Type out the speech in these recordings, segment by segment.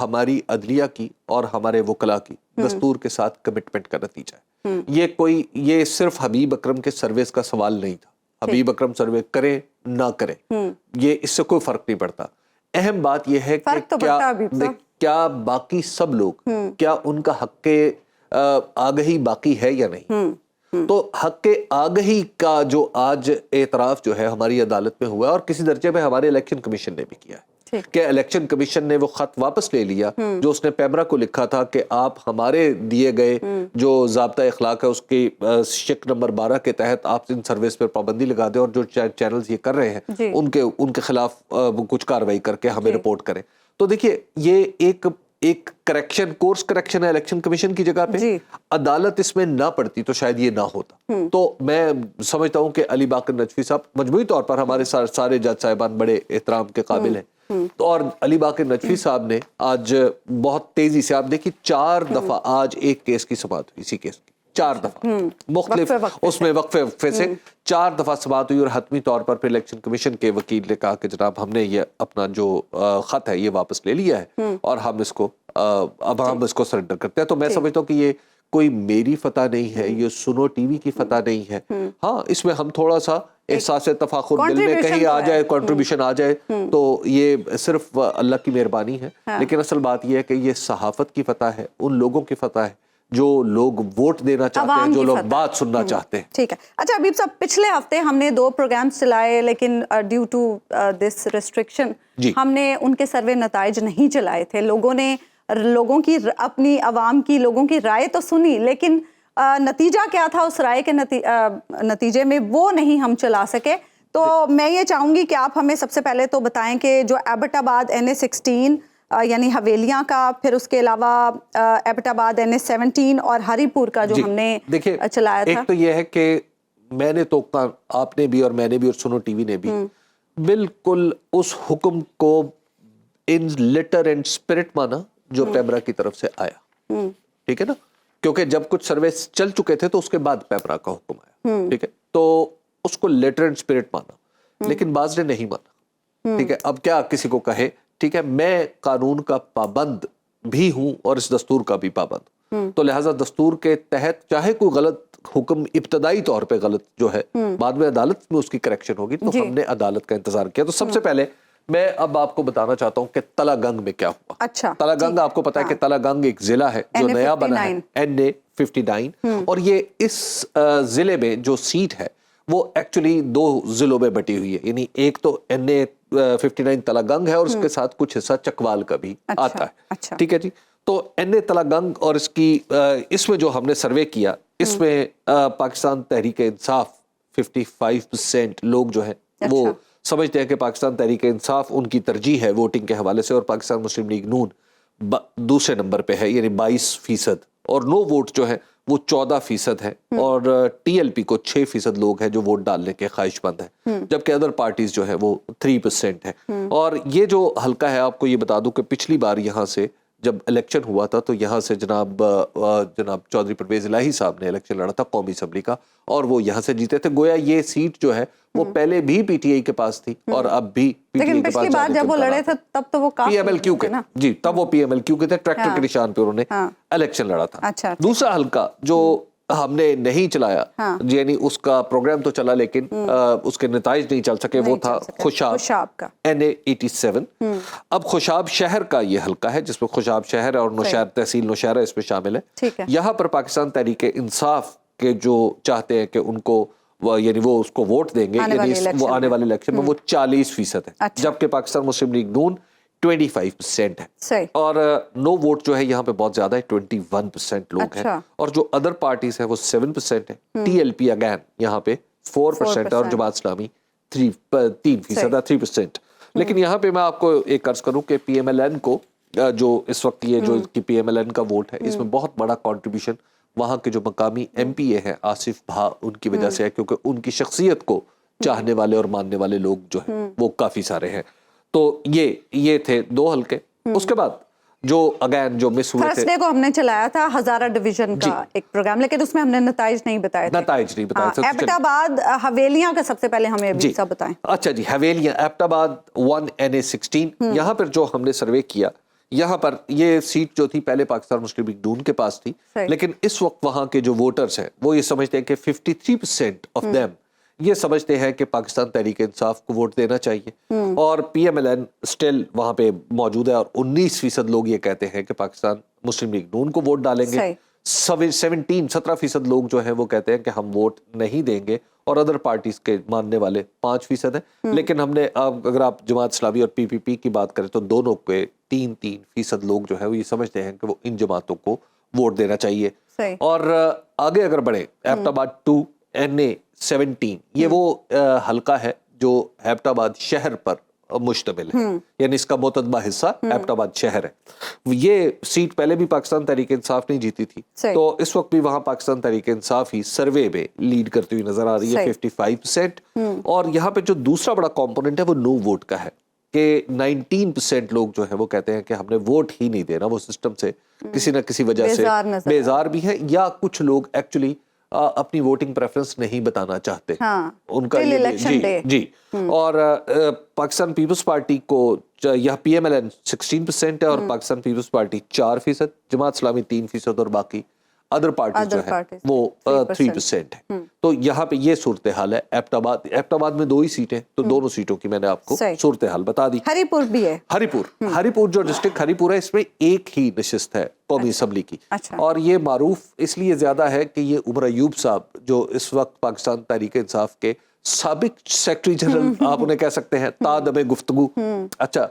ہماری عدلیہ کی اور ہمارے وکلا کی دستور کے ساتھ کمٹمنٹ کا نتیجہ ہے. یہ صرف حبیب اکرم کے سروس کا سوال نہیں تھا. حبیب اکرم سروے کرے نہ کرے یہ اس سے کوئی فرق نہیں پڑتا. اہم بات یہ ہے کہ کیا باقی سب لوگ کیا ان کا حق آگہی باقی ہے یا نہیں. تو حق آگہی کا جو آج اعتراف جو ہے ہماری عدالت میں ہوا ہے اور کسی درجے میں ہمارے الیکشن کمیشن نے بھی کیا ہے کہ الیکشن کمیشن نے وہ خط واپس لے لیا جو اس نے پیمرا کو لکھا تھا کہ آپ ہمارے دیے گئے جو ضابطہ اخلاق ہے اس کی شق نمبر 12 کے تحت آپ ان سروس پر پابندی لگا دیں اور جو چینلز یہ کر رہے ہیں ان کے خلاف کچھ کارروائی کر کے ہمیں رپورٹ کریں. تو دیکھیے یہ ایک کریکشن کورس کریکشن ہے الیکشن کمیشن کی جگہ پہ. عدالت اس میں نہ پڑتی تو شاید یہ نہ ہوتا. تو میں سمجھتا ہوں کہ علی باقر نجفی صاحب مجموعی طور پر ہمارے سارے جج صاحبان بڑے احترام کے قابل ہیں. تو اور علی باقر نجفی صاحب نے آج بہت تیزی سے آپ دیکھیں 4 دفعہ آج ایک کیس کی سماعت ہوئی. اسی کیس کی 4 دفعہ مختلف اس میں وقفے سے 4 دفعہ سماعت ہوئی اور حتمی طور پر پھر الیکشن کمیشن کے وکیل نے کہا کہ جناب ہم نے یہ اپنا جو خط ہے یہ واپس لے لیا ہے اور ہم اس کو سرنڈر کرتے ہیں. تو میں سمجھتا ہوں کہ یہ کوئی میری فتح نہیں ہے, یہ سنو ٹی وی کی فتح نہیں ہے. ہاں اس میں ہم تھوڑا سا احساس تفاخر دل میں کہیں آ جائے, کنٹریبیوشن آ جائے تو یہ صرف اللہ کی مہربانی ہے. لیکن اصل بات یہ ہے کہ یہ صحافت کی فتح ہے, ان لوگوں کی فتح ہے جو لوگ ووٹ دینا چاہتے ہیں, جو لوگ بات سننا چاہتے ہیں. ٹھیک ہے. اچھا حبیب صاحب, پچھلے ہفتے ہم نے 2 پروگرامز چلائے لیکن ڈیو ٹو دس ریسٹرکشن ہم نے ان کے سروے نتائج نہیں چلائے تھے. لوگوں کی اپنی عوام کی لوگوں کی رائے تو سنی, لیکن نتیجہ کیا تھا اس رائے کے نتیجے میں وہ نہیں ہم چلا سکے. تو میں یہ چاہوں گی کہ آپ ہمیں سب سے پہلے تو بتائیں کہ جو ایبٹ آباد NA16 یعنی حویلیاں کا, پھر اس کے علاوہ ایبٹ آباد NA17 اور ہری پور کا جو ہم نے چلایا تھا. ایک تو یہ ہے کہ میں نے تو آپ نے بھی اور میں نے بھی اور سنو ٹی وی نے بھی بالکل اس حکم کو ان لیٹر اینڈ اسپرٹ مانا جو پیمرا کی طرف سے آیا. ٹھیک ہے نا, کیونکہ جب کچھ سرویس چل چکے تھے تو اس کے بعد پیمرا کا حکم آیا. ٹھیک ہے, تو اس کو لیٹر اینڈ اسپرٹ مانا, لیکن بعض نے نہیں مانا. ٹھیک ہے, اب کیا کسی کو کہے. ٹھیک ہے, میں قانون کا پابند بھی ہوں اور اس دستور کا بھی پابند, تو لہٰذا دستور کے تحت چاہے کوئی غلط حکم ابتدائی طور پہ غلط جو ہے بعد میں عدالت میں اس کی کریکشن ہوگی, تو ہم نے عدالت کا انتظار کیا. تو سب سے پہلے میں اب آپ کو بتانا چاہتا ہوں کہ تلہ گنگ میں کیا ہوا. اچھا, تلہ گنگ آپ کو پتا ہے کہ تلہ گنگ ایک ضلع ہے جو نیا بنا ہے NA59, اور یہ اس ضلع میں جو سیٹ ہے وہ ایکچولی 2 ضلعوں میں بٹی ہوئی ہے. یعنی ایک تو NA59 تلہ گنگ ہے اور اس کے ساتھ کچھ حصہ چکوال کا بھی آتا ہے. ٹھیک ہے جی, تو NA تلہ گنگ اور اس میں جو ہم نے سروے کیا اس میں پاکستان تحریک انصاف 55% لوگ جو ہیں وہ سمجھتے ہیں کہ پاکستان تحریک انصاف ان کی ترجیح ہے ووٹنگ کے حوالے سے, اور پاکستان مسلم لیگ نون دوسرے نمبر پہ ہے یعنی 22%, اور نو ووٹ جو ہے وہ 14% ہے, اور TLP کو 6% لوگ ہیں جو ووٹ ڈالنے کے خواہش مند ہیں, جبکہ ادر پارٹیز جو ہے وہ 3% ہے. اور یہ جو حلقہ ہے آپ کو یہ بتا دوں کہ پچھلی بار یہاں سے جب الیکشن ہوا تھا تو یہاں سے جناب چودھری پرویز الہی صاحب نے الیکشن لڑا تھا قومی اسمبلی کا, اور وہ یہاں سے جیتے تھے. گویا یہ سیٹ جو ہے وہ پہلے بھی PTI کے پاس تھی اور اب بھی PTI کے پاس. لیکن پچھلی بار جب وہ لڑے تھے تب تو وہ PMLQ کے, جی تب وہ PMLQ کے تھے, ٹریکٹر کے نشان پہ انہوں نے الیکشن لڑا تھا. دوسرا حلقہ جو ہم نے نہیں چلایا, یعنی اس کا پروگرام تو چلا لیکن اس کے نتائج نہیں چل سکے, وہ تھا خوشاب کا NA87. اب خوشاب شہر کا یہ حلقہ ہے جس میں خوشاب شہر اور نوشہر تحصیل نوشہرہ اس میں شامل ہے. یہاں پر پاکستان تحریک انصاف کے جو چاہتے ہیں کہ ان کو یعنی وہ اس کو ووٹ دیں گے, یعنی وہ آنے والے الیکشن میں وہ 40% ہے, جبکہ پاکستان مسلم لیگ نون 25% ہے, اور نو ووٹ جو ہے یہاں پہ بہت زیادہ ہے 21% لوگ ہیں, اور جو ادر پارٹیز ہیں وہ 7% ہے. TLP اگین یہااں پہ 4% اور جماعت اسلامی 3%. لیکن یہاں پہ میں آپ کو ایک عرض کروں کہ PMLN کو جو اس وقت یہ جو PMLN کا ووٹ ہے اس میں بہت بڑا کنٹریبیوشن وہاں کے جو مقامی MPA ہیں آصف بھا ان کی وجہ سے ہے, کیونکہ ان کی شخصیت کو چاہنے والے اور ماننے والے لوگ جو ہیں وہ کافی سارے ہیں. تو یہ تھے 2 حلقے. اس کے بعد جو اگین جو مس ہوئے تھے, تھرسڈے کو ہم نے چلایا تھا ہزارہ ڈویژن کا ایک پروگرام, لیکن اس میں ہم نے نتائج نہیں بتائے تھے. ایبٹ آباد حویلیاں کا سب سے پہلے ہمیں ابھی بتائیں. اچھا جی, حویلیاں ایبٹ آباد 1 NA16 یہاں پر جو ہم نے سروے کیا یہاں پر یہ سیٹ جو تھی پہلے پاکستان مسلم لیگ نون کے پاس تھی, لیکن اس وقت وہاں کے جو ووٹرز ہیں وہ یہ سمجھتے ہیں کہ 53% آف دیم یہ سمجھتے ہیں کہ پاکستان تحریک انصاف کو ووٹ دینا چاہیے, اور پی ایم ایل این اسٹل وہاں پہ موجود ہے, اور 19% لوگ یہ کہتے ہیں کہ پاکستان مسلم لیگ نون کو ووٹ ڈالیں گے. 17% لوگ جو ہیں وہ کہتے ہیں کہ ہم ووٹ نہیں دیں گے, اور ادر پارٹیز کے ماننے والے 5% ہیں. لیکن ہم نے اگر آپ جماعت اسلامی اور پی پی پی کی بات کریں تو دونوں کے 3% لوگ جو ہے وہ یہ سمجھتے ہیں کہ وہ ان جماعتوں کو ووٹ دینا چاہیے. اور آگے اگر بڑھے, ایبٹ آباد 2 NA-17 یہ وہ حلقہ ہے جو ایبٹ آباد شہر پر مشتمل ہے, یعنی اس کا متدبہ حصہ ایبٹ آباد شہر ہے. یہ سیٹ پہلے بھی پاکستان تحریک انصاف نہیں جیتی تھی, تو اس وقت بھی وہاں پاکستان تحریک انصاف ہی سروے میں لیڈ کرتی ہوئی نظر آ رہی ہے 55%. اور یہاں پہ جو دوسرا بڑا کمپوننٹ ہے وہ نو ووٹ کا ہے, کہ 19% لوگ جو ہیں وہ کہتے ہیں کہ ہم نے ووٹ ہی نہیں دینا, وہ سسٹم سے کسی نہ کسی وجہ سے بیزار بھی ہیں, یا کچھ لوگ ایکچولی اپنی ووٹنگ پریفرنس نہیں بتانا چاہتے, ان کا جی. اور پاکستان پیپلز پارٹی کو یہ پی ایم ایل این 16% ہے, اور پاکستان پیپلز پارٹی 4%, جماعت اسلامی 3%, اور باقی ادر پارٹیز جو ہے وہ 3% ہے. تو یہاں پہ یہ صورتحال ہے. ایبٹ آباد میں 2 ہی سیٹیں, تو دونوں سیٹوں کی میں نے آپ کو صورتحال بتا دی. ہری پور بھی ہے, ہری پور جو ڈسٹرکٹ ہری پور ہے, اس میں ایک ہی نشست ہے قومی اسمبلی کی, اور یہ معروف اس لیے زیادہ ہے کہ یہ عمر ایوب صاحب جو اس وقت پاکستان تحریک انصاف کے سابق سیکرٹری جنرل آپ انہیں کہہ سکتے ہیں تادم گفتگو, اچھا,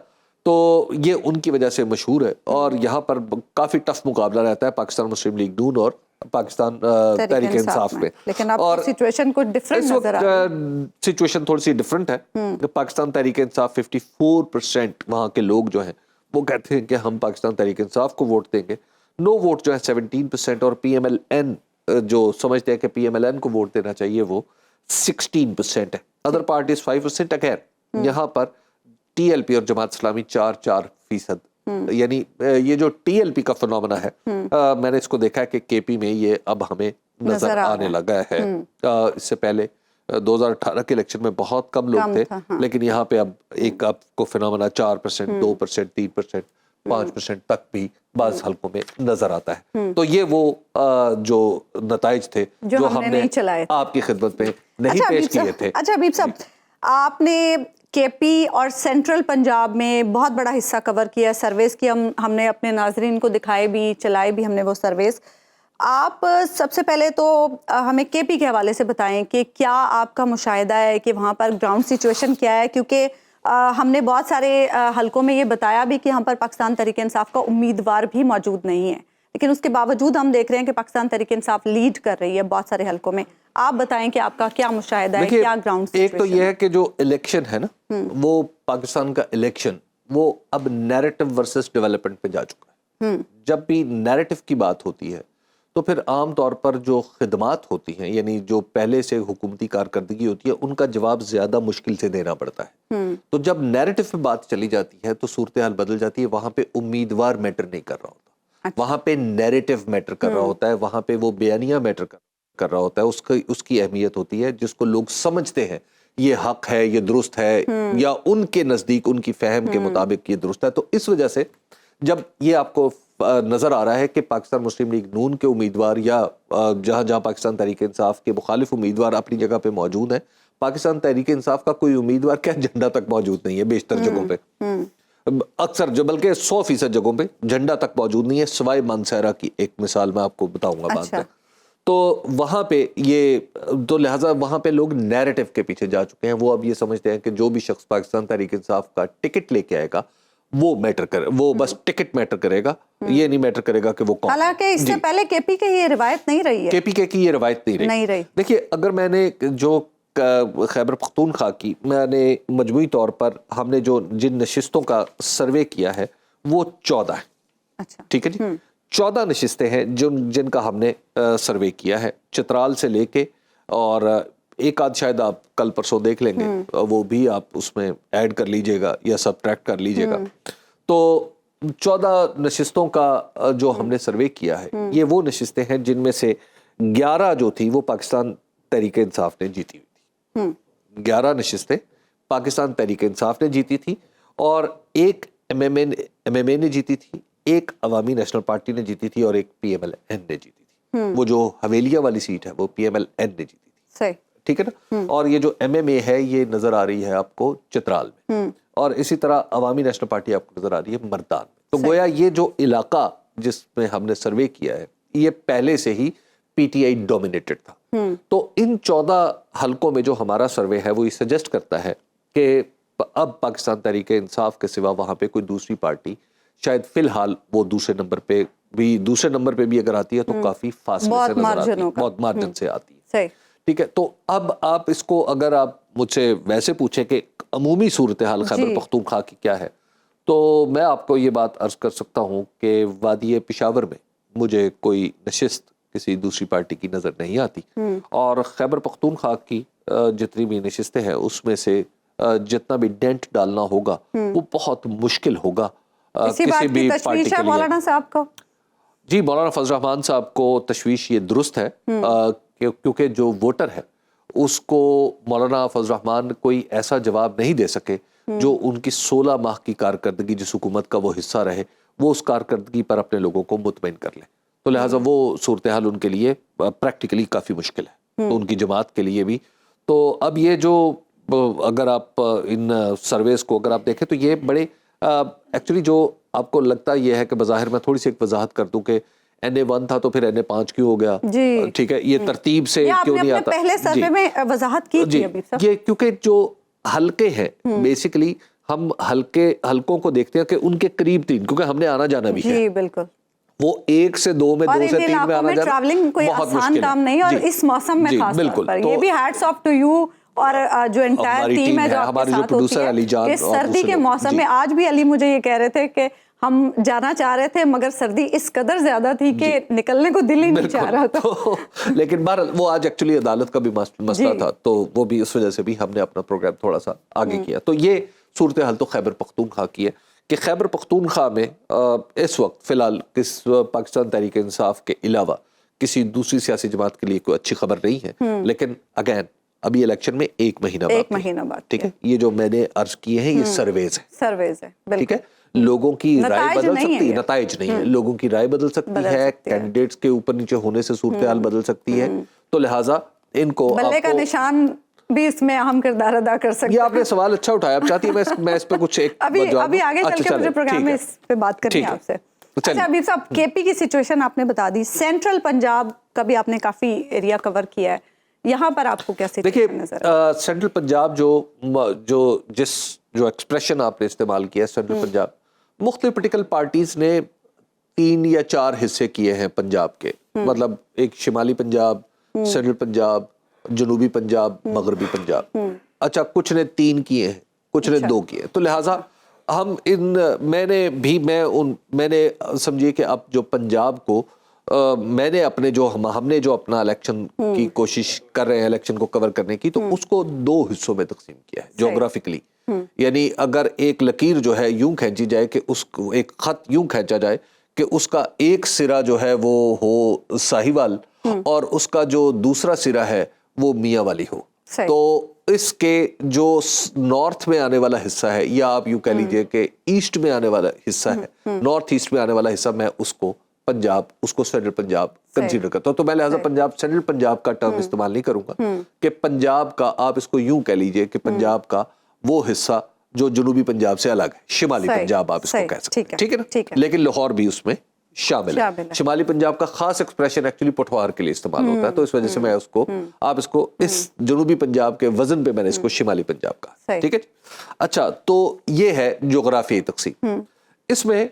تو یہ ان کی وجہ سے مشہور ہے. اور یہاں پر کافی ٹف مقابلہ رہتا ہے پاکستان مسلم لیگ نون اور پاکستان تحریک انصاف میں. لیکن اب سچویشن کچھ ڈیفرنٹ نظر آ رہی ہے, سچویشن تھوڑی سی ڈیفرنٹ ہے. پاکستان تحریک انصاف 54% وہاں کے لوگ جو ہیں وہ کہتے ہیں کہ ہم پاکستان تحریک انصاف کو ووٹ دیں گے. نو ووٹ جو ہے 17%, اور پی ایم ایل این جو سمجھتے ہیں کہ پی ایم ایل این کو ووٹ دینا چاہیے وہ 16% ہے. Other parties 5%. اگر یہاں پر ٹی ایل پی اور جماعت اسلامی 4%. یعنی یہ جو ٹی ایل پی کا فنومنا ہے, میں نے اس کو دیکھا ہے کہ کے پی میں یہ اب ہمیں نظر آنے لگا ہے. اس سے پہلے 2018 کے الیکشن میں بہت کم لوگ تھے, لیکن یہاں پہ اب ایک آپ کو فنومنا 4%, 2%, 3%, 5% تک بھی بعض حلقوں میں نظر آتا ہے. تو یہ وہ جو نتائج تھے جو ہم نے آپ کی خدمت میں نہیں پیش کیے تھے. اچھا حبیب صاحب, آپ نے کے پی اور سینٹرل پنجاب میں بہت بڑا حصہ کور کیا, سرویز کی ہم نے اپنے ناظرین کو دکھائے بھی, چلائے بھی ہم نے وہ سرویز. آپ سب سے پہلے تو ہمیں کے پی کے حوالے سے بتائیں کہ کیا آپ کا مشاہدہ ہے کہ وہاں پر گراؤنڈ سچویشن کیا ہے, کیونکہ ہم نے بہت سارے حلقوں میں یہ بتایا بھی کہ ہم پر پاکستان تحریک انصاف کا امیدوار بھی موجود نہیں ہے, لیکن اس کے باوجود ہم دیکھ رہے ہیں کہ پاکستان تحریک انصاف لیڈ کر رہی ہے بہت سارے حلقوں میں. آپ بتائیں کہ آپ کا کیا مشاہدہ ہے, کیا گراؤنڈ سچویشن؟ ایک تو یہ ہے کہ جو الیکشن ہے نا, وہ پاکستان کا الیکشن وہ اب نیریٹو ورسز ڈیولپمنٹ پہ جا چکا ہے. جب بھی نیریٹو کی بات ہوتی ہے تو پھر عام طور پر جو خدمات ہوتی ہیں, یعنی جو پہلے سے حکومتی کارکردگی ہوتی ہے, ان کا جواب زیادہ مشکل سے دینا پڑتا ہے. تو جب نیریٹو پہ بات چلی جاتی ہے تو صورتحال بدل جاتی ہے. وہاں پہ امیدوار میٹر نہیں کر رہا ہوتا, وہاں پہ نیریٹو میٹر کر رہا ہوتا ہے, وہاں پہ وہ بیانیہ میٹر کر رہا ہوتا ہے. اس کی اہمیت ہوتی ہے جس کو لوگ سمجھتے ہیں یہ حق ہے, یہ درست ہے, یا ان کے نزدیک ان کی فہم کے مطابق یہ درست ہے. تو اس وجہ سے جب یہ آپ کو نظر آ رہا ہے کہ پاکستان مسلم لیگ نون کے امیدوار یا جہاں جہاں پاکستان تحریک انصاف کے مخالف امیدوار اپنی جگہ پہ موجود ہیں, پاکستان تحریک انصاف کا کوئی امیدوار کیا جھنڈا تک موجود نہیں ہے بیشتر جگہوں پہ, اکثر جو بلکہ 100% جگہوں پہ جھنڈا تک موجود نہیں ہے, سوائے مانسہرہ کی ایک مثال میں آپ کو بتاؤں گا بعد میں. تو وہاں پہ یہ تو لہٰذا وہاں پہ لوگ نیریٹو کے پیچھے جا چکے ہیں. وہ اب یہ سمجھتے ہیں کہ جو بھی شخص پاکستان تحریک انصاف کا ٹکٹ لے کے آئے گا وہ میٹر کرے, وہ بس ٹکٹ میٹر کرے گا, یہ نہیں میٹر کرے گا کہ وہ کون. حالانکہ اس سے پہلے کے پی کے یہ روایت نہیں رہی ہے, کے پی کے کی یہ روایت نہیں رہی. دیکھیے, اگر میں نے جو خیبر پختونخوا کی میں نے مجموعی طور پر ہم نے جو جن نشستوں کا سروے کیا ہے وہ 14 ہے. اچھا, ٹھیک ہے جی, 14 نشستیں ہیں جن کا ہم نے سروے کیا ہے, چترال سے لے کے, اور ایک آدھ شاید آپ کل پرسوں دیکھ لیں گے, وہ بھی آپ اس میں ایڈ کر لیجئے گا یا سبٹریکٹ کر لیجئے گا. تو 14 نشستوں کا جو ہم نے سروے کیا ہے, یہ وہ نشستیں ہیں جن میں سے 11 جو تھی وہ پاکستان تحریک انصاف نے جیتی ہوئی تھی. 11 نشستیں پاکستان تحریک انصاف نے جیتی تھی, اور ایک ایم ایم اے نے جیتی تھی, ایک عوامی نیشنل پارٹی نے جیتی تھی, اور ایک پی ایم ایل این نے جیتی تھی. وہ جو حویلیہ والی سیٹ ہے وہ پی ایم ایل این نے جیتی تھی. صحیح, ٹھیک ہے نا. اور یہ جو ایم ایم اے ہے یہ نظر آ رہی ہے آپ کو چترال میں, اور اسی طرح عوامی نیشنل پارٹی آپ کو نظر آ رہی ہے مردان میں. تو گویا یہ جو علاقہ جس میں ہم نے سروے کیا ہے یہ پہلے سے ہی پی ٹی آئی ڈومینیٹڈ تھا. تو ان 14 حلقوں میں جو ہمارا سروے ہے وہ یہ سجیسٹ کرتا ہے کہ اب پاکستان تحریک انصاف کے سوا وہاں پہ کوئی دوسری پارٹی شاید فی الحال وہ دوسرے نمبر پہ بھی اگر آتی ہے تو کافی فاصلے سے نظر آتی ہے, بہت مارجن سے آتی ہے. ٹھیک ہے, تو اب آپ اس کو اگر آپ مجھ سے ویسے پوچھیں کہ عمومی صورتحال خیبر پختونخوا کی کیا ہے, تو میں آپ کو یہ بات عرض کر سکتا ہوں کہ وادی پشاور میں مجھے کوئی نشست کسی دوسری پارٹی کی نظر نہیں آتی, اور خیبر پختونخوا کی جتنی بھی نشستیں ہیں اس میں سے جتنا بھی ڈینٹ ڈالنا ہوگا وہ بہت مشکل ہوگا کسی بھی پارٹی کے لیے. مولانا صاحب کو جی, مولانا فضل الرحمان صاحب کو تشویش یہ درست ہے, کیونکہ جو ووٹر ہے اس کو مولانا فضل الرحمان کوئی ایسا جواب نہیں دے سکے جو ان کی 16 ماہ کی کارکردگی جس حکومت کا وہ حصہ رہے وہ اس کارکردگی پر اپنے لوگوں کو مطمئن کر لے. تو لہٰذا وہ صورتحال ان کے لیے پریکٹیکلی کافی مشکل ہے, تو ان کی جماعت کے لیے بھی. تو اب یہ جو اگر آپ ان سرویز کو اگر آپ دیکھیں تو یہ بڑے ایکچولی جو آپ کو لگتا یہ ہے کہ بظاہر میں تھوڑی سی ایک وضاحت کر دوں کہ NA1 تھا تو پھر NA5 کیوں ہو گیا, ٹھیک ہے, یہ ترتیب سے کیوں نہیں آتا. پہلے سروے میں وضاحت کی تھی ابھی یہ کیونکہ جو حلقے ہیں بیسیکلی ہم حلقوں کو دیکھتے ہیں کہ ان کے قریب 3, کیونکہ ہم نے آنا جانا بھی ہے. جی بالکل, وہ 1 سے 2 میں 2 سے 3 میں آنا جانا ٹریولنگ کوئی آسان کام نہیں, اور اس موسم میں خاص طور پر یہ بھی ہیٹس آف ٹو یو اور جو انٹائر ٹیم ہے جو آپ کے ساتھ ہوتی ہے. سردی کے موسم میں آج بھی علی مجھے یہ کہہ رہے تھے کہ ہم جانا چاہ رہے تھے مگر سردی اس قدر زیادہ تھی کہ نکلنے کو دل ہی نہیں چاہ رہا تھا. لیکن بہرحال وہ آج ایکچولی عدالت کا بھی مسئلہ تھا, تو وہ بھی اس وجہ سے بھی ہم نے اپنا پروگرام تھوڑا سا آگے کیا. تو یہ صورتحال تو خیبر پختونخوا کی ہے کہ خیبر پختونخوا میں اس وقت فی الحال پاکستان تحریک انصاف کے علاوہ کسی دوسری سیاسی جماعت کے لیے کوئی اچھی خبر نہیں ہے. لیکن اگین ابھی الیکشن میں 1 مہینہ بعد, ٹھیک ہے, یہ جو میں نے عرض کیے ہیں یہ سرویز ہیں, ٹھیک ہے. لوگوں کی رائے بدل سکتی ہے, نتائج نہیں ہے, لوگوں کی رائے بدل سکتی ہے, کینڈیڈیٹس کے اوپر نیچے ہونے سے صورتحال بدل سکتی ہے. تو لہٰذا ان کو بلے کا نشان بھی اس میں اہم کردار ادا کر سکتے ہیں. یہ آپ نے سوال اچھا اٹھایا, اب چاہتی ہے میں اس پہ کچھ ایک ابھی آگے چل کے مجھے پروگرام میں اس پہ بات کرنی ہے آپ سے. اچھا حبیب صاحب, کے پی کی سچویشن آپ نے بتا دی, سینٹرل پنجاب کا بھی آپ نے کافی ایریا کور کیا ہے, یہاں پر آپ کو کیا سچویشن نظر ہے؟ دیکھیے سینٹرل پنجاب جو ایکسپریشن آپ نے استعمال کیا ہے, سینٹرل پنجاب مختلف پولیٹیکل پارٹیز نے 3 یا 4 حصے کیے ہیں پنجاب کے, مطلب ایک شمالی پنجاب, سینٹرل پنجاب, جنوبی پنجاب, مغربی پنجاب. اچھا, کچھ نے 3 کیے ہیں, کچھ نے 2 کیے. تو لہٰذا ہم میں نے سمجھیے کہ اب جو پنجاب کو میں نے اپنے ہم نے جو اپنا الیکشن کی کوشش کر رہے ہیں الیکشن کو کور کرنے کی, تو اس کو 2 حصوں میں تقسیم کیا ہے جغرافکلی. یعنی اگر ایک لکیر جو ہے یوں کھینچی جائے کہ اس کو ایک خط یوں کھینچا جائے کہ اس کا ایک سرا جو ہے وہ ہو ساہیوال اور اس کا جو دوسرا سرا ہے وہ میاں والی ہو, تو اس کے جو نارتھ میں آنے والا حصہ ہے, یا آپ یوں کہہ لیجئے کہ ایسٹ میں آنے والا حصہ ہے, نارتھ ایسٹ میں آنے والا حصہ, میں اس کو سینٹرل پنجاب کنسیڈر کرتا ہوں. تو میں لہٰذا سینٹرل پنجاب کا ٹرم استعمال نہیں کروں گا کہ پنجاب کا, آپ اس کو یوں کہہ لیجئے کہ پنجاب کا وہ حصہ جو جنوبی پنجاب سے الگ ہے, شمالی پنجاب آپ اس کو کہہ سکتے ہیں, ٹھیک ہے نا. لیکن لاہور بھی اس میں شامل ہے. شمالی پنجاب کا خاص ایکسپریشن ایکچولی پٹھوار کے لیے استعمال ہوتا ہے, تو اس وجہ سے میں آپ اس کو اس جنوبی پنجاب کے وزن پہ میں نے اس کو شمالی پنجاب کا, ٹھیک ہے. اچھا, تو یہ ہے جغرافیائی تقسیم. اس میں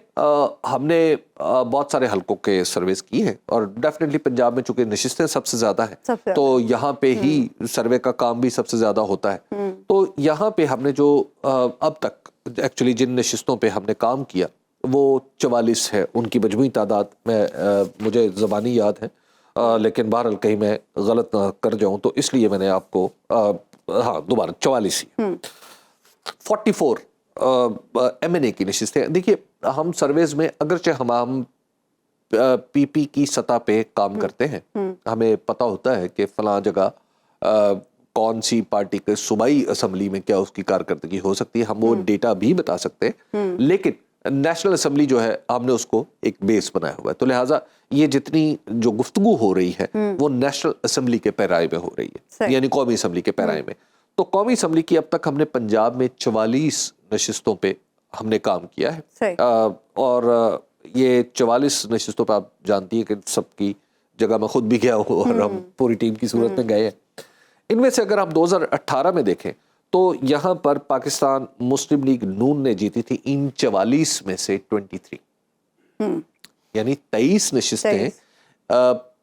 ہم نے بہت سارے حلقوں کے سرویز کی ہیں, اور ڈیفینیٹلی پنجاب میں چونکہ نشستیں سب سے زیادہ ہیں تو یہاں پہ ہی سروے کا کام بھی سب سے زیادہ ہوتا ہے. تو یہاں پہ ہم نے جو اب تک ایکچولی جن نشستوں پہ ہم نے کام کیا وہ 44 ہے, ان کی مجموعی تعداد مجھے زبانی یاد ہے, لیکن بہرحال کہیں میں غلط نہ کر جاؤں تو اس لیے میں نے آپ کو دوبارہ 44 ہی 44 ایم این اے کی نشستیں. دیکھیے ہم سرویز میں اگرچہ ہم پی پی کی سطح پہ کام کرتے ہیں, ہمیں پتہ ہوتا ہے کہ فلاں جگہ کون سی پارٹی کے صوبائی اسمبلی میں کیا اس کی کارکردگی ہو سکتی ہے, ہم وہ ڈیٹا بھی بتا سکتے ہیں, لیکن نیشنل اسمبلی جو ہے ہم نے اس کو ایک بیس بنایا ہوا ہے, تو لہٰذا یہ جتنی جو گفتگو ہو رہی ہے وہ نیشنل اسمبلی کے پیرائے میں ہو رہی ہے, یعنی قومی اسمبلی کے پیرائے میں. تو قومی اسمبلی کی اب تک ہم نے پنجاب میں 44 نشستوں پہ ہم نے کام کیا ہے, اور یہ 44 نشستوں پہ آپ جانتی ہیں کہ سب کی جگہ میں خود بھی گیا ہوں اور ہم پوری ٹیم کی صورت میں گئے ہیں. ان میں سے اگر ہم 2018 میں دیکھیں تو یہاں پر پاکستان مسلم لیگ نون نے جیتی تھی ان 44 میں سے 23, یعنی 23 نشستیں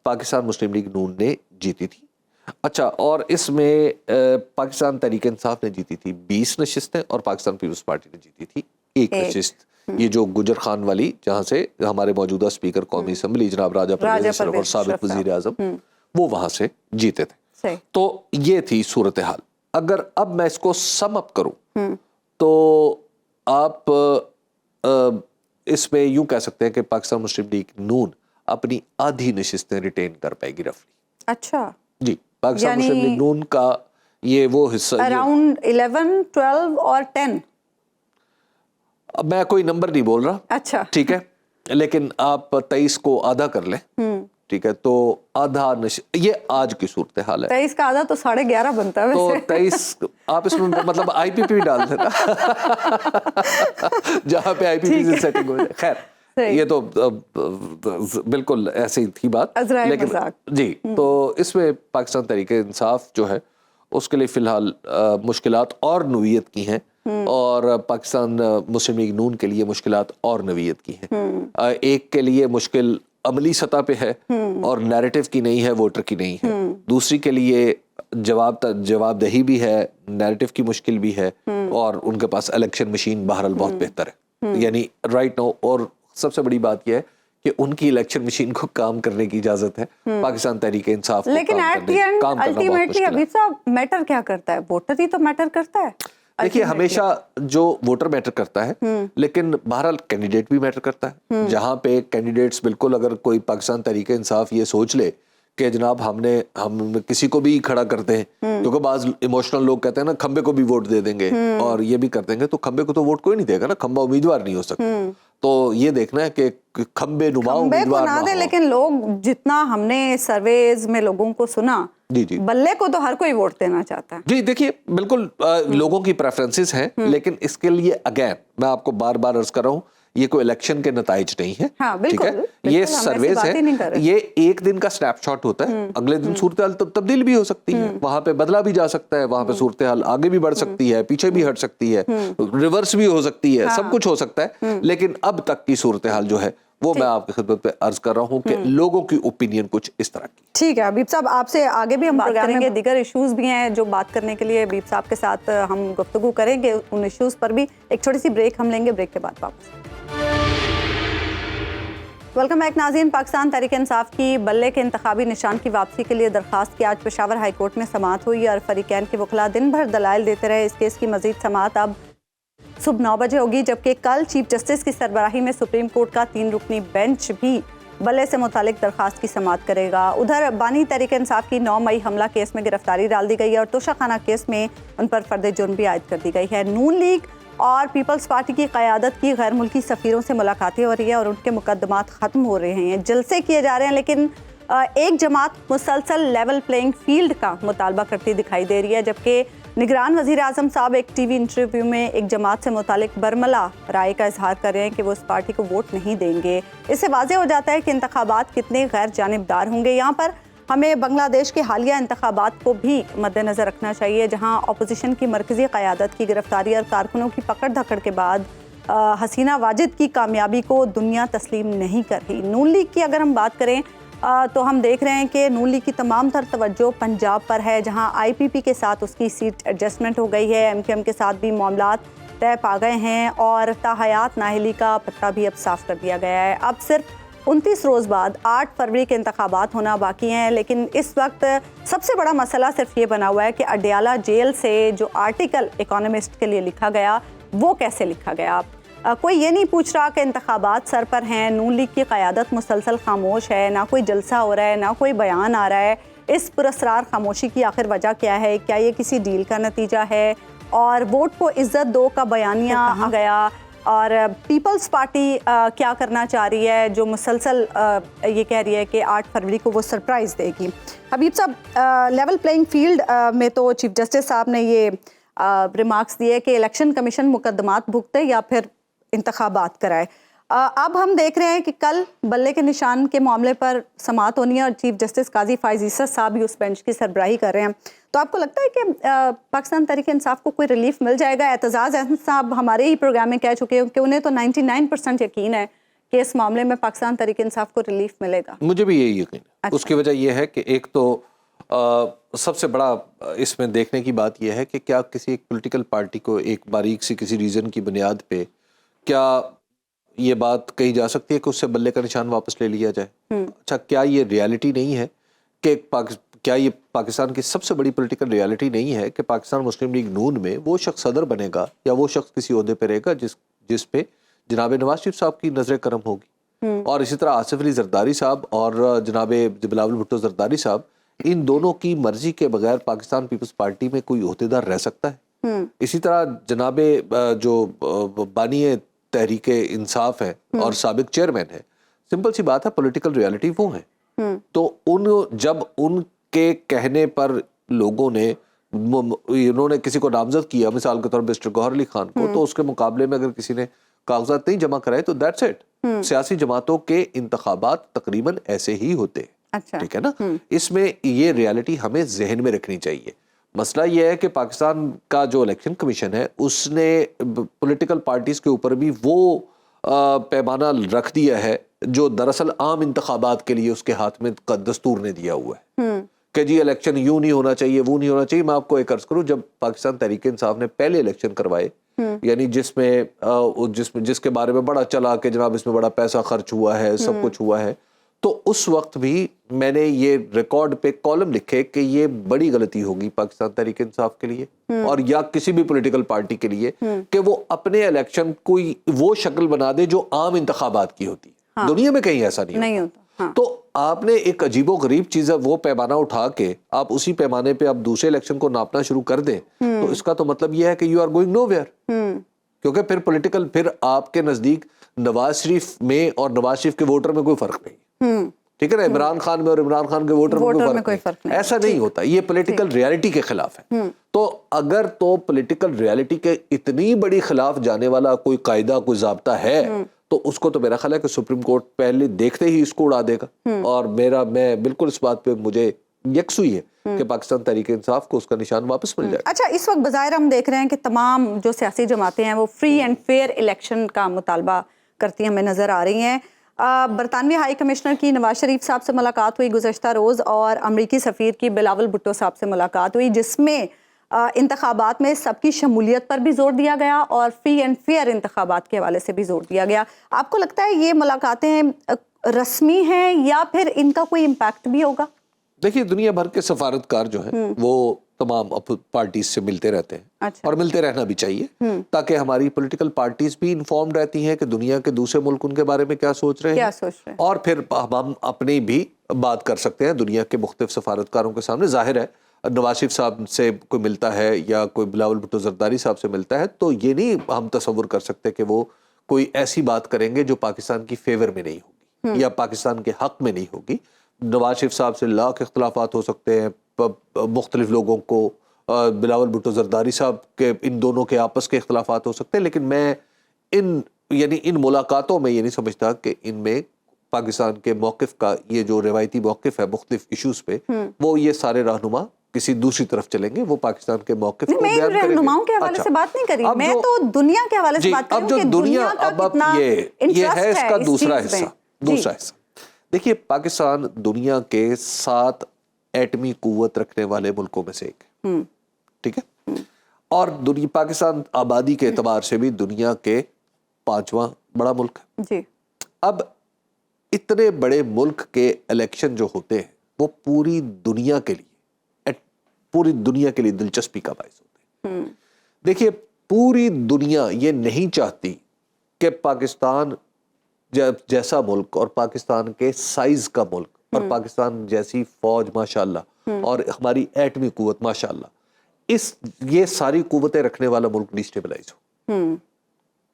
پاکستان مسلم لیگ نون نے جیتی تھی. اچھا, اور اس میں پاکستان تحریک انصاف نے جیتی تھی 20 نشستیں اور پاکستان پیپلز پارٹی نے جیتی تھی 1 نشست. یہ جو گجر خان والی جہاں سے ہمارے موجودہ اسپیکر قومی اسمبلی جناب راجہ پرویز اشرف اور سابق وزیر اعظم وہ وہاں سے جیتے تھے. تو یہ تھی صورتحال. اگر اب میں اس کو سم اپ کروں تو آپ اس میں یوں کہہ سکتے ہیں کہ پاکستان مسلم لیگ نون اپنی آدھی نشستیں ریٹین کر پائے گی رفلی. اچھا جی, پاکستان مسلم لیگ نون کا یہ وہ حصہ اراؤنڈ 11 12 اور 10. اب میں کوئی نمبر نہیں بول رہا, اچھا ٹھیک ہے, لیکن آپ 23 کو آدھا کر لیں, ٹھیک ہے, تو آدھا یہ آج کی صورتحال ہے. 23 کا آدھا تو 11.5 بنتا ہے. تو 23 آپ اس میں مطلب آئی پی پی ڈال دینا جہاں پہ آئی پی پی سے سیٹنگ ہو جائے. خیر یہ تو بالکل ایسی تھی بات, لیکن جی, تو اس میں پاکستان تحریک انصاف جو ہے اس کے لیے فی الحال مشکلات اور نوعیت کی ہیں, اور پاکستان مسلم لیگ نون کے لیے مشکلات اور نوعیت کی ہیں. ایک کے لیے مشکل عملی سطح پہ ہے اور نیریٹو کی نہیں ہے, ووٹر کی نہیں ہے. دوسری کے لیے جواب دہی بھی ہے, نیریٹو کی مشکل بھی ہے, اور ان کے پاس الیکشن مشین بہرحال بہت بہتر ہے, یعنی رائٹ نو. اور سب سے بڑی بات یہ ہے کہ ان کی الیکشن مشین کو کام کرنے کی اجازت ہے, پاکستان تحریک انصاف کو لیکن ایٹ دی اینڈ الٹیمیٹلی حبیب صاحب میٹر کیا کرتا ہے؟ ووٹر ہی تو میٹر کرتا ہے. دیکھیے, ہمیشہ جو ووٹر میٹر کرتا ہے, لیکن بہرحال کینڈیڈیٹ بھی میٹر کرتا ہے. جہاں پہ کینڈیڈیٹس بالکل, اگر کوئی پاکستان تحریک انصاف یہ سوچ لے کہ جناب ہم کسی کو بھی کھڑا کرتے ہیں, کیونکہ بعض ایموشنل لوگ کہتے ہیں نا کھمبے کو بھی ووٹ دے دیں گے اور یہ بھی کر دیں گے, تو کھمبے کو تو ووٹ کوئی نہیں دے گا نا, کھمبا امیدوار نہیں ہو سکتا. تو یہ دیکھنا ہے کہ کھمبے نما امیدوار نہ ہو. لیکن لوگ جتنا ہم نے سرویز میں لوگوں کو سنا, جی بلے کو تو ہر کوئی ووٹ دینا چاہتا ہے. جی دیکھیے, بالکل لوگوں کی پریفرنسز ہیں, لیکن اس کے لیے اگین میں آپ کو بار بار عرض کر رہا ہوں, یہ کوئی الیکشن کے نتائج نہیں ہے, ٹھیک ہے, یہ سرویز ہے, یہ ایک دن کا سنیپ شاٹ ہوتا ہے. اگلے دن صورتحال تبدیل بھی ہو سکتی ہے, وہاں پہ بدلا بھی جا سکتا ہے, وہاں پہ صورتحال آگے بھی بڑھ سکتی ہے, پیچھے بھی ہٹ سکتی ہے, ریورس بھی ہو سکتی ہے, سب کچھ ہو سکتا ہے. لیکن اب تک کی صورتحال جو ہے وہ میں آپ کی خدمت پہ عرض کر رہا ہوں کہ لوگوں کی اوپینین کچھ اس طرح کی. ٹھیک ہے حبیب صاحب, آپ سے آگے بھی ہم بات کریں گے, دیگر ایشوز بھی ہیں جو بات کرنے کے لیے حبیب صاحب کے ساتھ ہم گفتگو کریں گے, ان ایشوز پر بھی. ایک چھوٹی سی بریک ہم لیں گے, بریک کے بعد واپس. ویلکم بیک ناظرین. پاکستان تحریک انصاف کی بلے کے انتخابی نشان کی واپسی کے لیے درخواست کی آج پشاور ہائی کورٹ میں سماعت ہوئی, اور فریقین کے وکلاء دن بھر دلائل دیتے رہے. اس کیس کی مزید سماعت اب صبح 9 بجے ہوگی, جبکہ کل چیف جسٹس کی سربراہی میں سپریم کورٹ کا 3 رکنی بینچ بھی بلے سے متعلق درخواست کی سماعت کرے گا. ادھر بانی تحریک انصاف کی 9 مئی حملہ کیس میں گرفتاری ڈال دی گئی ہے, اور توشہ خانہ کیس میں ان پر فرد جرم بھی عائد کر دی گئی ہے. نون لیگ اور پیپلز پارٹی کی قیادت کی غیر ملکی سفیروں سے ملاقاتیں ہو رہی ہیں, اور ان کے مقدمات ختم ہو رہے ہیں, جلسے کیے جا رہے ہیں, لیکن ایک جماعت مسلسل لیول پلینگ فیلڈ کا مطالبہ کرتی دکھائی دے رہی ہے, جبکہ نگران وزیر اعظم صاحب ایک ٹی وی انٹرویو میں ایک جماعت سے متعلق برملا رائے کا اظہار کر رہے ہیں کہ وہ اس پارٹی کو ووٹ نہیں دیں گے. اس سے واضح ہو جاتا ہے کہ انتخابات کتنے غیر جانبدار ہوں گے. یہاں پر ہمیں بنگلہ دیش کے حالیہ انتخابات کو بھی مد نظر رکھنا چاہیے, جہاں اپوزیشن کی مرکزی قیادت کی گرفتاری اور کارکنوں کی پکڑ دھکڑ کے بعد حسینہ واجد کی کامیابی کو دنیا تسلیم نہیں کر رہی. نون لیگ کی اگر ہم بات کریں تو ہم دیکھ رہے ہیں کہ نون لیگ کی تمام تر توجہ پنجاب پر ہے, جہاں آئی پی پی کے ساتھ اس کی سیٹ ایڈجسٹمنٹ ہو گئی ہے, ایم کیو ایم کے ساتھ بھی معاملات طے پا گئے ہیں, اور تاحیات نااہلی کا پتہ بھی اب صاف کر دیا گیا ہے. اب صرف 29 روز بعد 8 فروری کے انتخابات ہونا باقی ہیں, لیکن اس وقت سب سے بڑا مسئلہ صرف یہ بنا ہوا ہے کہ اڈیالہ جیل سے جو آرٹیکل اکانومسٹ کے لیے لکھا گیا وہ کیسے لکھا گیا. کوئی یہ نہیں پوچھ رہا کہ انتخابات سر پر ہیں, نون لیگ کی قیادت مسلسل خاموش ہے, نہ کوئی جلسہ ہو رہا ہے, نہ کوئی بیان آ رہا ہے. اس پراسرار خاموشی کی آخر وجہ کیا ہے؟ کیا یہ کسی ڈیل کا نتیجہ ہے؟ اور ووٹ کو عزت دو کا بیانیہ آ گیا, اور پیپلز پارٹی کیا کرنا چاہ رہی ہے جو مسلسل یہ کہہ رہی ہے کہ 8 فروری کو وہ سرپرائز دے گی. حبیب صاحب لیول پلینگ فیلڈ میں تو چیف جسٹس صاحب نے یہ ریمارکس دیے کہ الیکشن کمیشن مقدمات بھگتے یا پھر انتخابات کرائے. اب ہم دیکھ رہے ہیں کہ کل بلے کے نشان کے معاملے پر سماعت ہونی ہے اور چیف جسٹس قاضی فائز عیسیٰ صاحب بھی اس بینچ کی سربراہی کر رہے ہیں. تو آپ کو لگتا ہے کہ پاکستان تحریک انصاف کو کوئی ریلیف مل جائے گا؟ اعتزاز احمد صاحب ہمارے ہی پروگرام میں کہہ چکے ہیں کہ انہیں تو 99% یقین ہے کہ اس معاملے میں پاکستان تحریک انصاف کو ریلیف ملے گا. مجھے بھی یہی یقین ہے. اس کی وجہ یہ ہے کہ ایک تو سب سے بڑا اس میں دیکھنے کی بات یہ ہے کہ کیا کسی ایک پولیٹیکل پارٹی کو ایک باریک سی کسی ریزن کی بنیاد پہ کیا یہ بات کہی جا سکتی ہے کہ اس سے بلے کا نشان واپس لے لیا جائے؟ اچھا کیا یہ ریالٹی نہیں ہے کہ کیا یہ پاکستان کی سب سے بڑی پولیٹیکل ریالٹی نہیں ہے کہ پاکستان مسلم لیگ نون میں وہ شخص صدر بنے گا یا وہ شخص کسی عہدے پہ رہے گا جس پہ جناب نواز شریف صاحب کی نظر کرم ہوگی؟ اور اسی طرح آصف علی زرداری صاحب اور جناب بلاول بھٹو زرداری صاحب، ان دونوں کی مرضی کے بغیر پاکستان پیپلز پارٹی میں کوئی عہدیدار رہ سکتا ہے؟ اسی طرح جناب جو بانی تحریک انصاف ہے اور سابق چیئرمین ہے، سمپل سی بات ہے پولیٹیکل ریالٹی وہ ہیں. تو جب ان کے کہنے پر لوگوں نے انہوں نے کسی کو نامزد کیا، مثال کے طور پر مسٹر گوہر علی خان کو، تو اس کے مقابلے میں اگر کسی نے کاغذات نہیں جمع کرائے تو دیٹس اٹ. سیاسی جماعتوں کے انتخابات تقریباً ایسے ہی ہوتے ہیں، ٹھیک ہے نا. اس میں یہ ریالٹی ہمیں ذہن میں رکھنی چاہیے. مسئلہ یہ ہے کہ پاکستان کا جو الیکشن کمیشن ہے اس نے پولیٹیکل پارٹیز کے اوپر بھی وہ پیمانہ رکھ دیا ہے جو دراصل عام انتخابات کے لیے اس کے ہاتھ میں دستور نے دیا ہوا ہے کہ جی الیکشن یوں نہیں ہونا چاہیے، وہ نہیں ہونا چاہیے. میں آپ کو ایک عرض کروں، جب پاکستان تحریک انصاف نے پہلے الیکشن کروائے، یعنی جس کے بارے میں بڑا چلا کہ جناب اس میں بڑا پیسہ خرچ ہوا ہے، سب کچھ ہوا ہے، تو اس وقت بھی میں نے یہ ریکارڈ پہ کالم لکھے کہ یہ بڑی غلطی ہوگی پاکستان تحریک انصاف کے لیے اور یا کسی بھی پولیٹیکل پارٹی کے لیے کہ وہ اپنے الیکشن کوئی وہ شکل بنا دے جو عام انتخابات کی ہوتی ہے. دنیا میں کہیں ایسا نہیں ہوتا. تو آپ نے ایک عجیب و غریب چیز ہے وہ پیمانہ اٹھا کے آپ اسی پیمانے پہ آپ دوسرے الیکشن کو ناپنا شروع کر دیں تو اس کا تو مطلب یہ ہے کہ you are going nowhere. کیونکہ پھر آپ کے نزدیک نواز شریف میں اور نواز شریف کے ووٹر میں کوئی فرق نہیں، ٹھیک ہے نا. عمران خان میں اور عمران خان کے ووٹر میں کوئی فرق نہیں. ایسا نہیں ہوتا، یہ پولیٹیکل ریالٹی کے خلاف ہے. تو اگر تو پولیٹیکل ریالٹی کے اتنی بڑی خلاف جانے والا کوئی قاعدہ کوئی ضابطہ ہے تو اس کو تو میرا خیال ہے کہ سپریم کورٹ پہلے دیکھتے ہی اس کو اڑا دے گا. اور میں بالکل اس بات پہ مجھے یکسوئی ہے کہ پاکستان تحریک انصاف کو اس کا نشان واپس مل جائے. اچھا اس وقت بظاہر ہم دیکھ رہے ہیں کہ تمام جو سیاسی جماعتیں ہیں وہ فری اینڈ فیئر الیکشن کا مطالبہ کرتی ہمیں نظر آ رہی ہیں. برطانوی ہائی کمشنر کی نواز شریف صاحب سے ملاقات ہوئی گزشتہ روز اور امریکی سفیر کی بلاول بھٹو صاحب سے ملاقات ہوئی جس میں انتخابات میں سب کی شمولیت پر بھی زور دیا گیا اور فری اینڈ فیئر انتخابات کے حوالے سے بھی زور دیا گیا. آپ کو لگتا ہے یہ ملاقاتیں رسمی ہیں یا پھر ان کا کوئی امپیکٹ بھی ہوگا؟ دیکھیے دنیا بھر کے سفارتکار جو ہیں وہ تمام پارٹیز سے ملتے رہتے ہیں اور ملتے رہنا بھی چاہیے تاکہ ہماری پولیٹیکل پارٹیز بھی انفارم رہتی ہیں کہ دنیا کے دوسرے ملک ان کے بارے میں کیا سوچ رہے ہیں اور پھر ہم اپنی بھی بات کر سکتے ہیں دنیا کے مختلف سفارتکاروں کے سامنے. ظاہر ہے نواز شریف صاحب سے کوئی ملتا ہے یا کوئی بلاول بھٹو زرداری صاحب سے ملتا ہے تو یہ نہیں ہم تصور کر سکتے کہ وہ کوئی ایسی بات کریں گے جو پاکستان کی فیور میں نہیں ہوگی یا پاکستان کے حق میں نہیں ہوگی. نواز شریف صاحب سے لاکھ اختلافات ہو سکتے ہیں مختلف لوگوں کو، بلاول بھٹو زرداری صاحب کے ان دونوں کے آپس کے اختلافات ہو سکتے ہیں، لیکن میں ان ملاقاتوں میں یہ نہیں سمجھتا کہ ان میں پاکستان کے موقف کا یہ جو روایتی موقف ہے مختلف ایشوز پہ وہ یہ سارے رہنما کسی دوسری طرف چلیں گے. وہ پاکستان کے موقف کو بیان کریں گے. میں رہنماؤں کے حوالے سے بات نہیں کری، میں تو دنیا کے حوالے سے بات کر رہی ہوں کہ دنیا کا کتنا انٹرسٹ ہے اس دوسرا حصہ. دیکھیے پاکستان دنیا کے 7 ایٹمی قوت رکھنے والے ملکوں میں سے ایک ہے، ٹھیک ہے، اور پاکستان آبادی کے اعتبار سے بھی دنیا کے 5واں بڑا ملک ہے. اب اتنے بڑے ملک کے الیکشن جو ہوتے ہیں وہ پوری دنیا کے لیے دلچسپی کا باعث ہوتے ہیں. دیکھیے پوری دنیا یہ نہیں چاہتی کہ پاکستان جیسا ملک اور پاکستان کے سائز کا ملک اور پاکستان جیسی فوج ماشاءاللہ اور ہماری ایٹمی قوت ماشاءاللہ یہ ساری قوتیں رکھنے والا ملک ڈیسٹیبلائز ہو.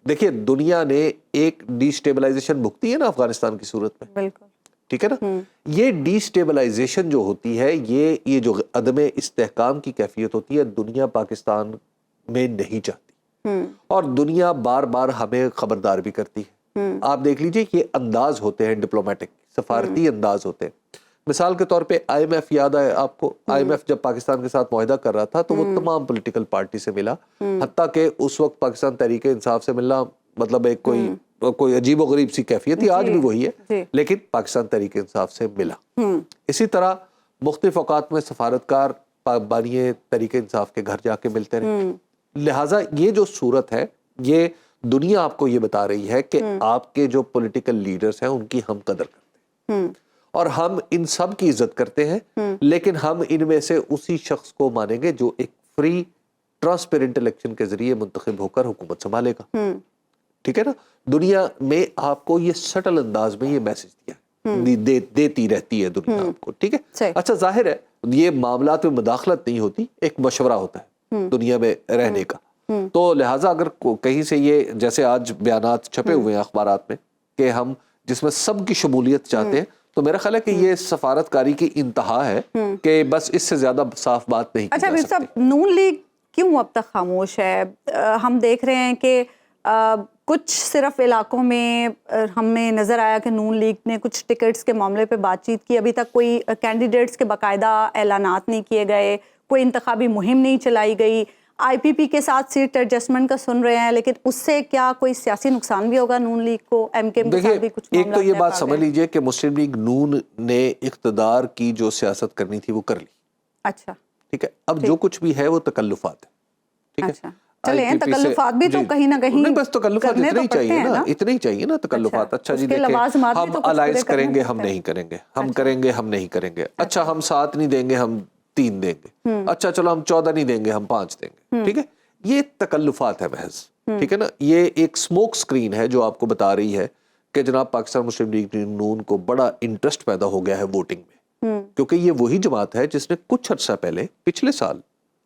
دیکھیے دنیا نے ایک ڈی اسٹیبلائزیشن بھگتی ہے نا افغانستان کی صورت میں, بالکل ٹھیک ہے نا. یہ ڈی اسٹیبلائزیشن جو ہوتی ہے, یہ جو عدم استحکام کی کیفیت ہوتی ہے, دنیا پاکستان میں نہیں چاہتی, اور دنیا بار بار ہمیں خبردار بھی کرتی ہے. آپ دیکھ لیجئے یہ انداز ہوتے ہیں ڈپلومیٹک, سفارتی انداز ہوتے ہیں. مثال کے طور پہ آئی ایم ایف یاد ہے آپ کو, آئی ایم ایف جب پاکستان کے ساتھ معاہدہ کر رہا تھا تو وہ تمام پولیٹیکل پارٹی سے ملا, حتیٰ کہ اس وقت پاکستان تحریک انصاف سے ملنا مطلب ایک کوئی عجیب و غریب سی کیفیت تھی, آج بھی وہی ہے, لیکن پاکستان تحریک انصاف سے ملا. اسی طرح مختلف اوقات میں سفارتکار بانی تحریک انصاف کے گھر جا کے ملتے رہے. لہٰذا یہ جو صورت ہے, یہ دنیا آپ کو یہ بتا رہی ہے کہ آپ کے جو پولیٹیکل لیڈرز ہیں ان کی ہم قدر کرتے ہیں, اور ہم ان سب کی عزت کرتے ہیں, لیکن ہم ان میں سے اسی شخص کو مانیں گے جو ایک فری ٹرانسپیرنٹ الیکشن کے ذریعے منتخب ہو کر حکومت سنبھالے گا. ٹھیک ہے نا. دنیا میں آپ کو یہ سٹل انداز میں یہ میسج دیا دیتی رہتی ہے دنیا آپ کو, ٹھیک ہے. اچھا ظاہر ہے یہ معاملات میں مداخلت نہیں ہوتی, ایک مشورہ ہوتا ہے دنیا میں رہنے کا. تو لہٰذا اگر کہیں سے یہ جیسے آج بیانات چھپے ہوئے ہیں اخبارات میں کہ ہم جس میں سب کی شمولیت چاہتے ہیں, تو میرا خیال ہے کہ یہ سفارتکاری کی انتہا ہے کہ بس اس سے زیادہ صاف بات نہیں کی جا سکتی. اچھا صاحب, نون لیگ کیوں اب تک خاموش ہے؟ ہم دیکھ رہے ہیں کہ کچھ صرف علاقوں میں ہمیں نظر آیا کہ نون لیگ نے کچھ ٹکٹس کے معاملے پہ بات چیت کی, ابھی تک کوئی کینڈیڈیٹس کے باقاعدہ اعلانات نہیں کیے گئے, کوئی انتخابی مہم نہیں چلائی گئی. آئی پی پی کے ساتھ سیٹ ایڈجسٹمنٹ کا سن رہے ہیں, لیکن اس سے کیا کوئی سیاسی نقصان بھی ہوگا نون لیگ کو؟ ایم کے کے ساتھ بھی کچھ ایک تو یہ بات سمجھ لیجئے کہ مسلم لیگ نون نے اقتدار کی جو سیاست کرنی تھی وہ کر لی. اچھا ٹھیک ہے, اب جو کچھ بھی ہے وہ تکلفات ہے. ٹھیک ہے, چلے ہیں تکلفات بھی تو کہیں نہ کہیں نہیں, بس تکلفات اتنے ہی چاہیے نا, اتنے ہی چاہیے نا تکلفات. اچھا جی دیکھیں ہم الائنس کریں گے, ہم نہیں کریں گے, ہم کریں گے, ہم نہیں کریں گے. اچھا ہم 7 نہیں دیں گے, ہم 3 دیں گے. اچھا چلو ہم 14 نہیں دیں گے, ہم 5 دیں گے. ٹھیک ہے, یہ تکلفات ہے محض. ٹھیک ہے نا. یہ ایک سموک سکرین ہے جو آپ کو بتا رہی ہے کہ جناب پاکستان مسلم لیگ نون کو بڑا انٹرسٹ پیدا ہو گیا ہے ووٹنگ میں, کیونکہ یہ وہی جماعت ہے جس نے کچھ عرصہ پہلے, پچھلے سال,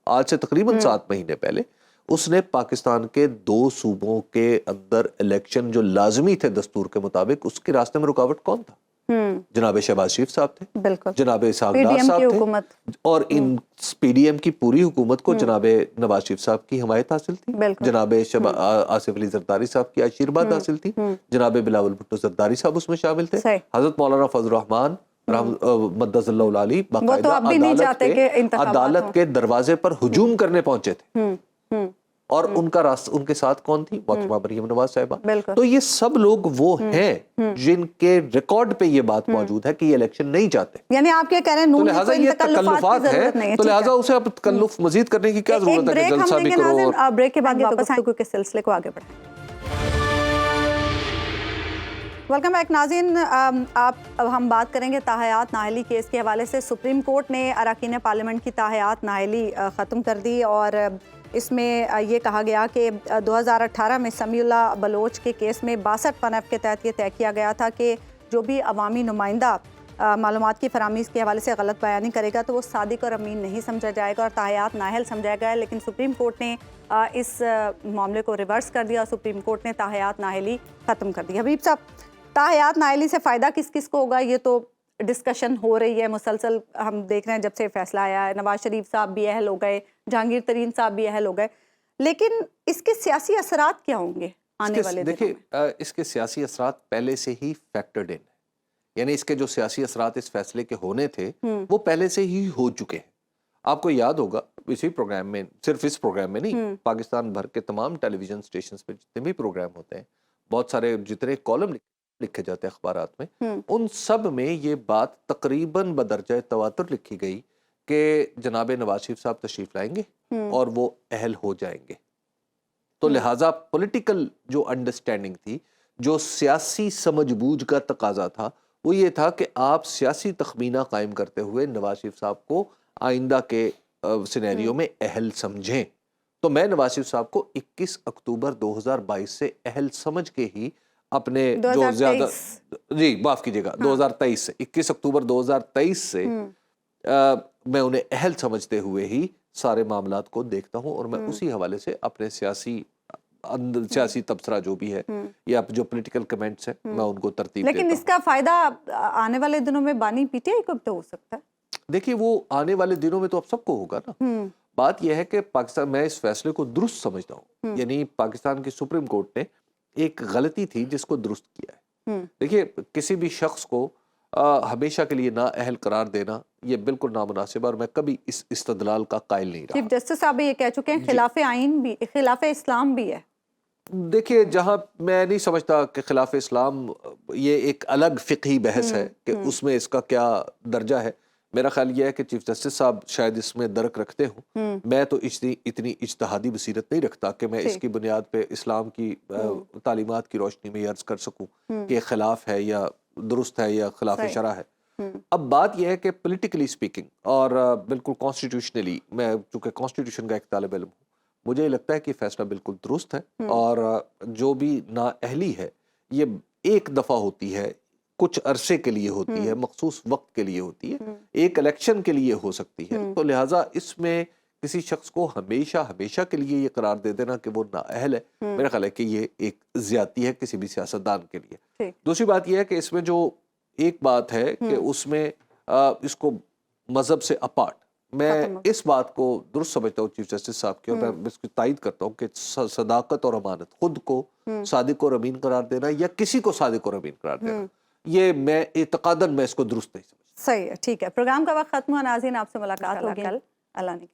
آج سے تقریباً 7 مہینے پہلے, اس نے پاکستان کے 2 صوبوں کے اندر الیکشن جو لازمی تھے دستور کے مطابق, اس کے راستے میں رکاوٹ کون تھا؟ جناب شہباز شریف صاحب تھے, جناب اسحاق ڈار صاحب تھے, اور ان پی ڈی ایم کی پوری حکومت کو جناب نواز شریف صاحب کی حمایت حاصل تھی, جناب آصف علی زرداری صاحب کی آشیرواد حاصل تھی, جناب بلاول بھٹو زرداری صاحب اس میں شامل تھے, حضرت مولانا فضل الرحمان مدظ اللہ العالی باقاعدہ عدالت کے دروازے پر ہجوم کرنے پہنچے تھے, اور ان کا راستہ ان کے ساتھ کون تھی؟ محترمہ مریم نواز صاحبہ. تو یہ سب لوگ وہ ہیں جن کے ریکارڈ پہ یہ بات موجود ہے کہ یہ الیکشن نہیں چاہتے. یعنی آپ کیا کہہ رہے ہیں نون لیگ کو ان تکلفات کی ضرورت نہیں ہے, تو لہٰذا اسے اب تکلف مزید کرنے کی کیا ضرورت ہے کہ جلسہ بھی کرو. بریک کے بعد واپس آئیں کے سلسلے کو آگے بڑھائیں. ویلکم بیک ناظرین. اب ہم بات کریں گے تاحیات نااہلی کیس کے حوالے سے. سپریم کورٹ نے اراکین پارلیمنٹ کی تاحیات نااہلی ختم کر دی, اور اس میں یہ کہا گیا کہ 2018 میں سمیع اللہ بلوچ کے کیس میں 62(1) کے تحت یہ طے کیا گیا تھا کہ جو بھی عوامی نمائندہ معلومات کی فراہمی کے حوالے سے غلط بیانی کرے گا تو وہ صادق اور امین نہیں سمجھا جائے گا اور تاحیات نااہل سمجھا گیا. لیکن سپریم کورٹ نے اس معاملے کو ریورس کر دیا, سپریم کورٹ نے تاحیات نااہلی ختم کر دی. حبیب صاحب, تاحیات نااہلی سے فائدہ کس کس کو ہوگا؟ یہ تو ڈسکشن ہو رہی ہے مسلسل, ہم دیکھ رہے ہیں جب سے فیصلہ آیا ہے. نواز شریف صاحب بھی اہل ہو گئے, جہانگیر ترین صاحب بھی اہل ہو گئے, لیکن اس کے سیاسی اثرات کیا ہوں گے آنے والے دنوں میں؟ دیکھیں اس کے سیاسی اثرات پہلے سے ہی فیکٹرڈ ان, یعنی اس کے جو سیاسی اثرات اس فیصلے کے ہونے تھے وہ پہلے سے ہی ہو چکے ہیں. آپ کو یاد ہوگا اسی پروگرام میں, صرف اس پروگرام میں نہیں, پاکستان بھر کے تمام ٹیلی ویژن اسٹیشنز پہ جتنے بھی پروگرام ہوتے ہیں, بہت سارے جتنے کالم لکھے جاتے ہیں اخبارات میں, ان سب میں یہ بات تقریباً بدرجہ تواتر لکھی گئی کہ جناب نواز شریف صاحب تشریف لائیں گے اور وہ اہل ہو جائیں گے. تو لہٰذا پولیٹیکل جو انڈرسٹینڈنگ تھی, جو سیاسی سمجھ بوجھ کا تقاضا تھا, وہ یہ تھا کہ آپ سیاسی تخمینہ قائم کرتے ہوئے نواز شریف صاحب کو آئندہ کے سینیریو میں اہل سمجھیں. تو میں نواز شریف صاحب کو 21 اکتوبر 2022 سے اہل سمجھ کے ہی اپنے جو زیادہ جی معاف کیجیے گا 2023 سے 21 اکتوبر 2023 سے میں انہیں اہل سمجھتے ہوئے ہی سارے معاملات کو دیکھتا ہوں, اور میں اسی حوالے سے اپنے سیاسی اندر سیاسی تبصرہ جو بھی ہے یا جو پولیٹیکل کمنٹس ہیں میں ان کو ترتیب دیتا ہوں. لیکن اس کا فائدہ آنے والے دنوں میں بانی پی ٹی آئی کو تو ہو سکتا ہے. دیکھیے وہ آنے والے دنوں میں تو اب سب کو ہوگا نا. بات یہ ہے کہ پاکستان, میں اس فیصلے کو درست سمجھتا ہوں. یعنی پاکستان کی سپریم کورٹ نے ایک غلطی تھی جس کو درست کیا ہے. دیکھیے کسی بھی شخص کو ہمیشہ کے لیے نااہل قرار دینا یہ بالکل نامناسب, اور میں کبھی اس استدلال کا قائل نہیں رہا. چیف جسٹس صاحب یہ کہہ چکے ہیں خلاف آئین بھی, خلاف اسلام بھی ہے. دیکھیے جہاں میں نہیں سمجھتا کہ خلاف اسلام یہ ایک الگ فقہی بحث ہے کہ اس میں اس کا کیا درجہ ہے. میرا خیال یہ ہے کہ چیف جسٹس صاحب شاید اس میں درک رکھتے ہوں. میں تو اتنی اجتہادی بصیرت نہیں رکھتا کہ میں اس کی بنیاد پہ اسلام کی تعلیمات کی روشنی میں عرض کر سکوں کہ خلاف ہے یا درست ہے یا خلاف شرع ہے. اب بات یہ ہے کہ پولیٹیکلی سپیکنگ اور بالکل کانسٹیٹیوشنلی, میں چونکہ کانسٹیٹیوشن کا ایک طالب علم ہوں, مجھے لگتا ہے کہ فیصلہ بالکل درست ہے. اور جو بھی نااہلی ہے یہ ایک دفعہ ہوتی ہے, کچھ عرصے کے لیے ہوتی ہے, مخصوص وقت کے لیے ہوتی ہے, ایک الیکشن کے لیے ہو سکتی ہے. تو لہٰذا اس میں کسی شخص کو ہمیشہ کے لیے یہ قرار دے دینا کہ وہ نااہل ہے, میرا خیال ہے کہ یہ ایک زیادتی ہے کسی بھی سیاستدان کے لیے. دوسری بات یہ ہے کہ اس میں جو ایک بات ہے کہ اس میں اس کو مذہب سے اپارٹ, میں اس بات کو درست سمجھتا ہوں چیف جسٹس صاحب کی, اور میں اس کی تائید کرتا ہوں کہ صداقت اور امانت, خود کو صادق اور امین قرار دینا یا کسی کو صادق اور امین قرار دینا, یہ میں اعتقاداً میں اس کو درست نہیں سمجھتا. صحیح ہے, ٹھیک ہے. پروگرام کا وقت ختم ہوا. ناظرین آپ سے ملاقات ہوگی کل. اللہ نے